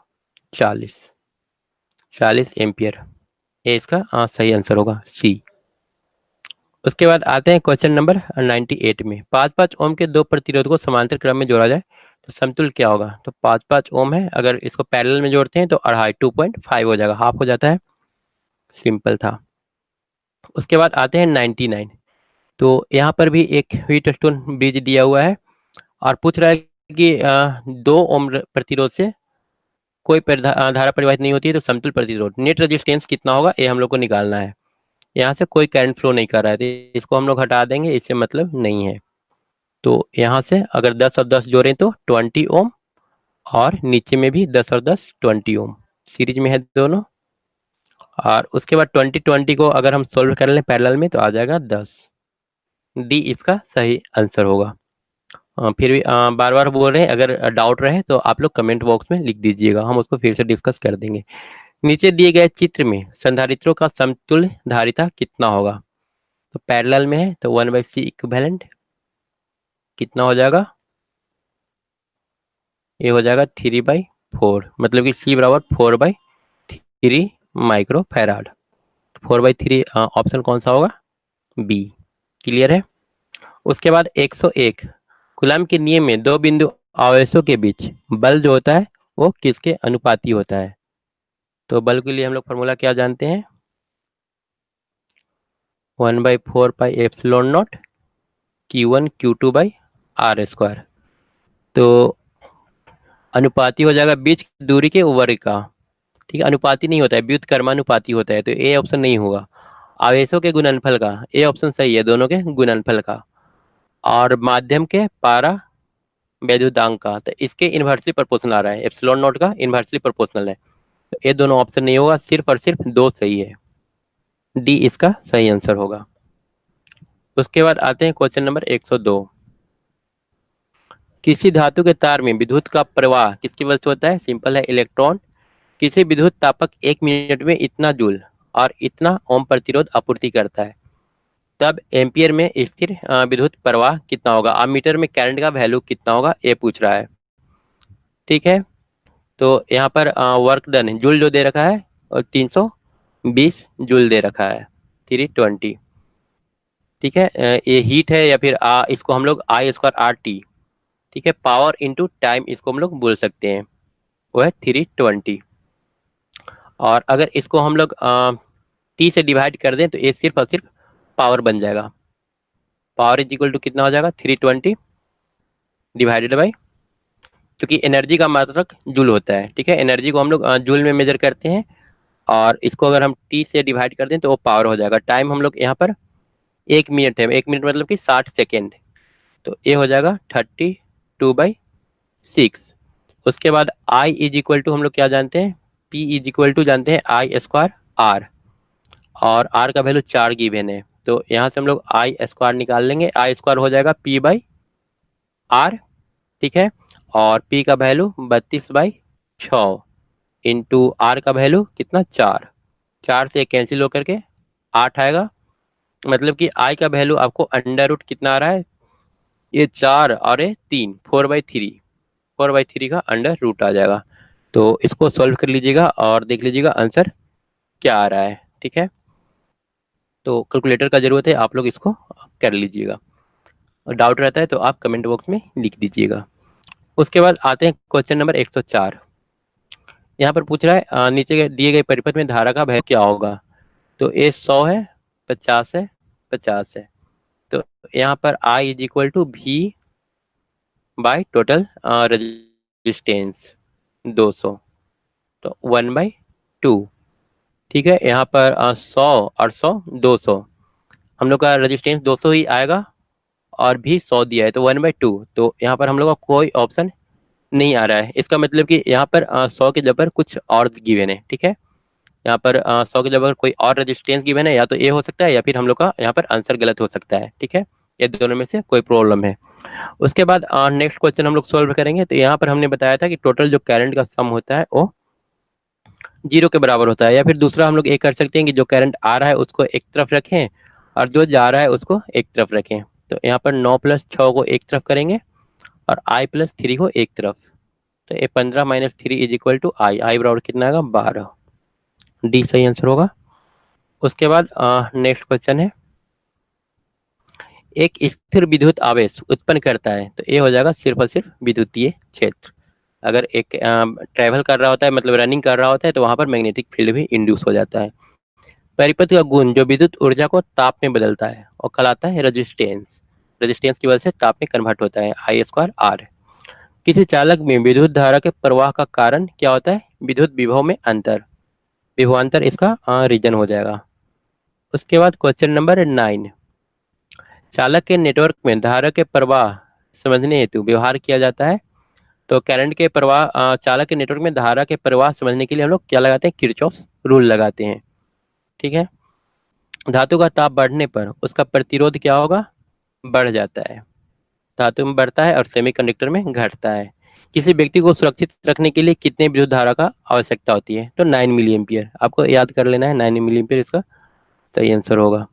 [SPEAKER 1] 40 एम्पियर। ये इसका सही आंसर होगा, सी। उसके बाद आते हैं क्वेश्चन नंबर 98 में। 5-5 ओम के दो प्रतिरोध को समांतर क्रम में जोड़ा जाए तो समतुल्य क्या होगा? तो 5-5 ओम है, अगर इसको पैरेलल में जोड़ते हैं तो 2.5 हो जाएगा, हाफ हो जाता है। सिंपल था। उसके बाद आते हैं 99। तो यहाँ पर भी एक व्हीट स्टोन ब्रिज दिया हुआ है और पूछ रहा है कि 2 ओम प्रतिरोध से कोई धारा परिवाहित नहीं होती है तो समतुल्य प्रतिरोध नेट रेजिस्टेंस कितना होगा, ये हम लोग को निकालना है। यहाँ से कोई करंट फ्लो नहीं कर रहा है तो इसको हम लोग हटा देंगे, इससे मतलब नहीं है। तो यहाँ से अगर 10 और 10 जोड़ें तो 20 ओम, और नीचे में भी 10 और 10 20 ओम, सीरीज में है दोनों। और उसके बाद 20 को अगर हम सोल्व कर लें पैरेलल में तो आ जाएगा 10। डी इसका सही आंसर होगा। फिर भी बार बार बोल रहे हैं, अगर डाउट रहे तो आप लोग कमेंट बॉक्स में लिख दीजिएगा, हम उसको फिर से डिस्कस कर देंगे। नीचे दिए गए चित्र में संधारित्रों का समतुल्य धारिता कितना होगा? तो पैरेलल में है तो 1/c इक्विवेलेंट कितना हो जाएगा? ये हो जाएगा 3/4, मतलब कि C बराबर 4/3 माइक्रो फैराड। 4/3 ऑप्शन कौन सा होगा? बी। क्लियर है। उसके बाद 101 कूलम्ब के नियम में दो बिंदु आवेशों के बीच बल जो होता है वो किसके अनुपाती होता है? तो बल के लिए हम लोग फॉर्मूला क्या जानते हैं? 1/4πε0 Q1 Q2/r²। तो अनुपाती हो जाएगा बीच की दूरी के वर्ग का, ठीक है। अनुपाती नहीं होता है, व्युत्क्रमानुपाती होता है, तो ए ऑप्शन नहीं होगा। आवेशों के गुणनफल का, ए ऑप्शन सही है, दोनों के गुणनफल का। और माध्यम के पारा वैद्युतांक का, तो इसके इन्वर्सली प्रोपोर्शनल आ रहा है, एप्सिलॉन नॉट का इन्वर्सली प्रोपोर्शनल है। तो ये दोनों ऑप्शन नहीं होगा, सिर्फ और सिर्फ दो सही है, डी इसका सही आंसर होगा। उसके बाद आते हैं क्वेश्चन नंबर 102। किसी धातु के तार में विद्युत का प्रवाह किसकी वजह से होता है? सिंपल है, इलेक्ट्रॉन। किसी विद्युत तापक 1 मिनट में इतना जूल और इतना ओम प्रतिरोध आपूर्ति करता है, तब एम्पियर में स्थिर विद्युत प्रवाह कितना होगा? अब मीटर में करंट का वैल्यू कितना होगा ये पूछ रहा है, ठीक है। तो यहाँ पर वर्क डन जूल जो दे रखा है और 320 जूल दे रखा है, 320, ठीक है। ये हीट है या फिर इसको हम लोग I²RT, ठीक है, पावर इंटू टाइम इसको हम लोग बोल सकते हैं, वो है 320। और अगर इसको हम लोग टी से डिवाइड कर दें तो ये सिर्फ और सिर्फ पावर बन जाएगा। पावर इज इक्वल टू कितना हो जाएगा? 320 डिवाइडेड बाई, क्योंकि एनर्जी का मात्रक जूल होता है, ठीक है। एनर्जी को हम लोग जूल में मेजर करते हैं, और इसको अगर हम टी से डिवाइड कर दें तो वो पावर हो जाएगा। टाइम हम लोग यहाँ पर 1 मिनट है, 1 मिनट मतलब कि 60 सेकेंड, तो ये हो जाएगा 32/6। उसके बाद I इज इक्वल टू हम लोग क्या जानते हैं? P इज इक्वल टू जानते हैं I²R, और R का वैल्यू 4 गिवन है, तो यहाँ से हम लोग I² निकाल लेंगे। I² हो जाएगा P/R, ठीक है। और P का वैल्यू 32/6 इंटू R का वैल्यू कितना? 4। 4 से कैंसिल होकर के 8 आएगा, मतलब कि I का वैल्यू आपको अंडर रूट कितना आ रहा है? ये 4 और ये 3, 4/3, 4/3 का अंडर रूट आ जाएगा। तो इसको सॉल्व कर लीजिएगा और देख लीजिएगा आंसर क्या आ रहा है। ठीक है, तो कैलकुलेटर का जरूरत है, आप लोग इसको कर लीजिएगा। और डाउट रहता है तो आप कमेंट बॉक्स में लिख दीजिएगा। उसके बाद आते हैं क्वेश्चन नंबर 104। यहाँ पर पूछ रहा है नीचे के दिए गए परिपथ में धारा का वह क्या होगा। तो ए 100 है, 50 है, 50 है। तो यहाँ पर I is equal to V by total resistance 200, तो 1/2। ठीक है, यहाँ पर 100 और 100 200, हम लोग का रेजिस्टेंस 200 ही आएगा और भी 100 दिया है तो 1/2। तो यहाँ पर हम लोग का कोई ऑप्शन नहीं आ रहा है। इसका मतलब कि यहाँ पर 100 के जगह कुछ और गिवन है। ठीक है, यहाँ पर 100 के जगह कोई और रेजिस्टेंस गिवन है, या तो ए हो सकता है या फिर हम लोग का यहाँ पर आंसर गलत हो सकता है। ठीक है, ये दोनों में से कोई प्रॉब्लम है। उसके बाद नेक्स्ट क्वेश्चन हम लोग सोल्व करेंगे। तो यहाँ पर हमने बताया था कि टोटल जो करंट का सम होता है वो 0 के बराबर होता है। या फिर दूसरा हम लोग ये कर सकते हैं कि जो करंट आ रहा है उसको एक तरफ रखें और जो जा रहा है उसको एक तरफ रखें। तो यहाँ पर 9 + 6 को एक तरफ करेंगे और I + 3 को एक तरफ। तो ये 15 - 3 इज इक्वल टू आई बराबर कितना आएगा 12। डी सही आंसर होगा। उसके बाद नेक्स्ट क्वेश्चन है, एक स्थिर विद्युत आवेश उत्पन्न करता है। तो ये हो जाएगा सिर्फ और सिर्फ विद्युतीय क्षेत्र। अगर एक ट्रैवल कर रहा होता है, मतलब रनिंग कर रहा होता है, तो वहां पर मैग्नेटिक फील्ड भी इंड्यूस हो जाता है। परिपथ का गुण जो विद्युत ऊर्जा को ताप में बदलता है और कहलाता है रेजिस्टेंस। रेजिस्टेंस की वजह से ताप में कन्वर्ट होता है, I²R। किसी चालक में विद्युत धारा के प्रवाह का कारण क्या होता है, विद्युत विभव में अंतर। विभवांतर इसका रीजन हो जाएगा। उसके बाद क्वेश्चन नंबर 9, चालक के नेटवर्क में धारा के प्रवाह समझने हेतु व्यवहार किया जाता है। तो करंट के प्रवाह चालक के नेटवर्क में धारा के प्रवाह समझने के लिए हम लोग क्या लगाते हैं, किरचॉफ्स रूल लगाते हैं। ठीक है, धातु का ताप बढ़ने पर उसका प्रतिरोध क्या होगा, बढ़ जाता है। धातु में बढ़ता है और सेमीकंडक्टर में घटता है। किसी व्यक्ति को सुरक्षित रखने के लिए कितने विद्युत धारा का आवश्यकता होती है, तो 9 मिली एम्पियर। आपको याद कर लेना है, 9 मिली एम्पियर इसका सही आंसर होगा।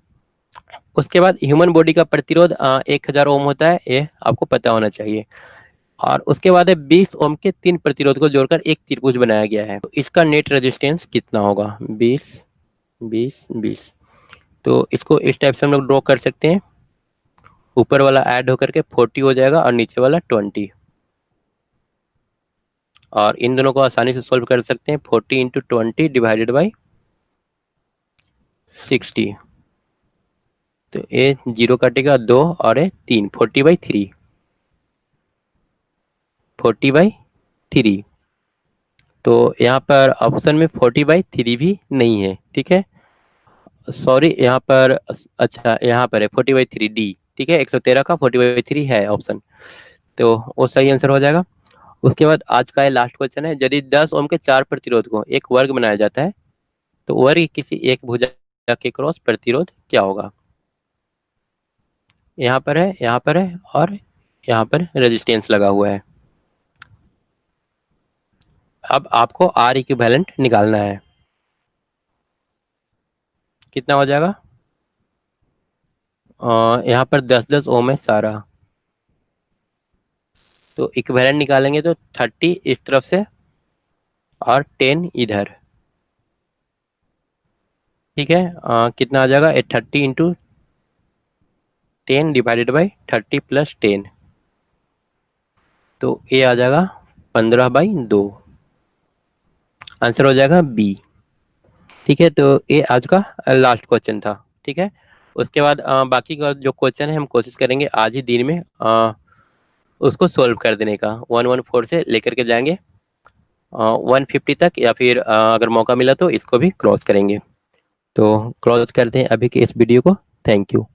[SPEAKER 1] उसके बाद ह्यूमन बॉडी का प्रतिरोध 1000 ओम होता है, ये आपको पता होना चाहिए। और उसके बाद है 20 ओम के 3 प्रतिरोध को जोड़कर एक त्रिभुज बनाया गया है। तो इसका नेट रेजिस्टेंस कितना होगा, 20 20 20। तो इसको इस टाइप से हम लोग ड्रॉ कर सकते हैं, ऊपर वाला ऐड होकर के 40 हो जाएगा और नीचे वाला 20। और इन दोनों को आसानी से सोल्व कर सकते हैं, 40 × 20 डिवाइडेड बाई 60। तो ये 0 कटेगा 2 और ये 3, 40/3, 40/3। तो यहाँ पर ऑप्शन में 40/3 भी नहीं है। ठीक है, सॉरी, यहाँ पर अच्छा यहाँ पर है 40/3 डी। ठीक है, 113 का 40/3 है ऑप्शन, तो वो सही आंसर हो जाएगा। उसके बाद आज का लास्ट क्वेश्चन है, यदि 10 ओम के 4 प्रतिरोध को एक वर्ग बनाया जाता है तो वर्ग किसी एक भुजा के क्रॉस प्रतिरोध क्या होगा। यहाँ पर है, यहाँ पर है और यहाँ पर रेजिस्टेंस लगा हुआ है। अब आपको आर इक्विवेलेंट निकालना है, कितना हो जाएगा। यहाँ पर 10-10 ओम है सारा, तो इक्विवेलेंट निकालेंगे तो 30 इस तरफ से और 10 इधर। ठीक है, कितना आ जाएगा, 30 × 10 डिवाइडेड बाई 30 + 10। तो ये आ जाएगा 15/2, आंसर हो जाएगा बी। ठीक है, तो ये आज का लास्ट क्वेश्चन था। ठीक है, उसके बाद बाकी का जो क्वेश्चन है हम कोशिश करेंगे आज ही दिन में उसको सोल्व कर देने का। 114 से लेकर के जाएंगे 150 तक, या फिर अगर मौका मिला तो इसको भी क्रॉस करेंगे। तो क्रॉस करते हैं अभी के इस वीडियो को। Thank you.